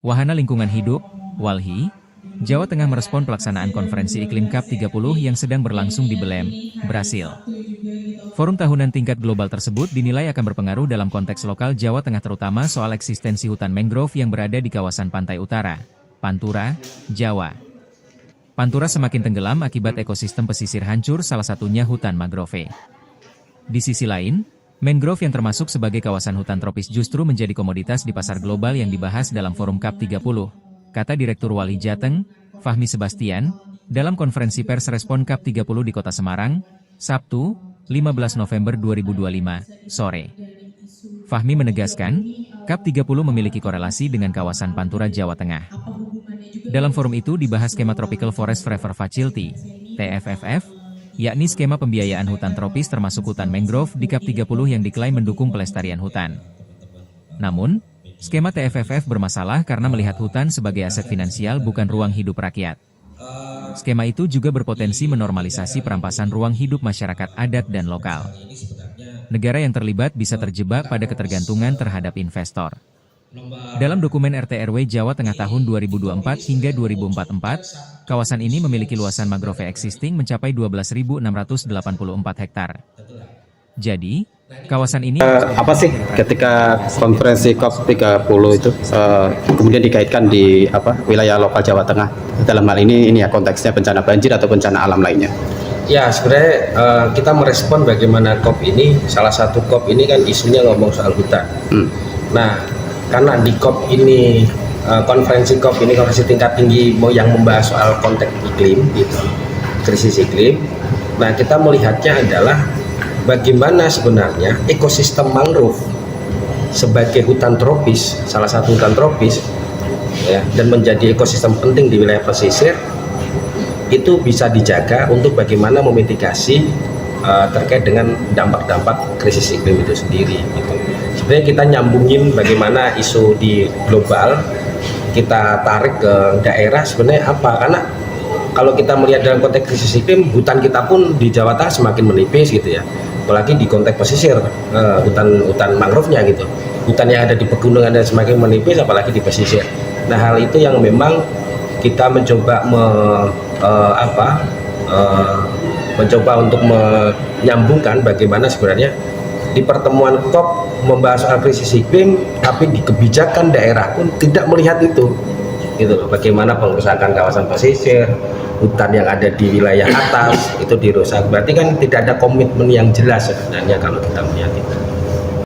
Wahana Lingkungan Hidup, WALHI, Jawa Tengah merespon pelaksanaan konferensi iklim COP 30 yang sedang berlangsung di Belém, Brasil. Forum tahunan tingkat global tersebut dinilai akan berpengaruh dalam konteks lokal Jawa Tengah terutama soal eksistensi hutan mangrove yang berada di kawasan pantai utara, Pantura, Jawa. Pantura semakin tenggelam akibat ekosistem pesisir hancur, salah satunya hutan mangrove. Di sisi lain, mangrove yang termasuk sebagai kawasan hutan tropis justru menjadi komoditas di pasar global yang dibahas dalam forum COP 30, kata Direktur WALHI Jateng, Fahmi Sebastian, dalam konferensi pers respon COP 30 di Kota Semarang, Sabtu, 15 November 2025, sore. Fahmi menegaskan, COP 30 memiliki korelasi dengan kawasan Pantura Jawa Tengah. Dalam forum itu dibahas skema Tropical Forest Forever Facility, TFFF, yakni skema pembiayaan hutan tropis termasuk hutan mangrove di COP 30 yang diklaim mendukung pelestarian hutan. Namun, skema TFFF bermasalah karena melihat hutan sebagai aset finansial bukan ruang hidup rakyat. Skema itu juga berpotensi menormalisasi perampasan ruang hidup masyarakat adat dan lokal. Negara yang terlibat bisa terjebak pada ketergantungan terhadap investor. Dalam dokumen RT/RW Jawa Tengah tahun 2024 hingga 2044, kawasan ini memiliki luasan mangrove existing mencapai 12.684 hektar. Jadi, kawasan ini apa sih ketika konferensi COP 30 itu kemudian dikaitkan di wilayah lokal Jawa Tengah, dalam hal ini ya konteksnya bencana banjir atau bencana alam lainnya? Ya, sebenarnya kita merespon bagaimana COP ini, salah satu COP ini kan isunya ngomong soal hutan. Nah, karena di COP ini, konferensi COP ini konferensi tingkat tinggi yang membahas soal konteks iklim, gitu, krisis iklim. Nah, kita melihatnya adalah bagaimana sebenarnya ekosistem mangrove sebagai hutan tropis, salah satu hutan tropis, ya, dan menjadi ekosistem penting di wilayah pesisir, itu bisa dijaga untuk bagaimana memitigasi terkait dengan dampak-dampak krisis iklim itu sendiri, gitu. Sebenarnya kita nyambungin bagaimana isu di global, kita tarik ke daerah sebenarnya apa, karena kalau kita melihat dalam konteks krisis iklim, hutan kita pun di Jawa Tengah semakin menipis gitu ya, apalagi di konteks pesisir, hutan mangrove-nya gitu, hutan yang ada di pegunungan dan semakin menipis apalagi di pesisir. Nah, hal itu yang memang kita mencoba mencoba untuk menyambungkan bagaimana sebenarnya di pertemuan COP membahas soal krisis iklim, tapi di kebijakan daerah pun tidak melihat itu, gitu. Bagaimana pengerusakan kawasan pesisir, hutan yang ada di wilayah atas itu dirusak. Berarti kan tidak ada komitmen yang jelas sebenarnya kalau kita melihat itu.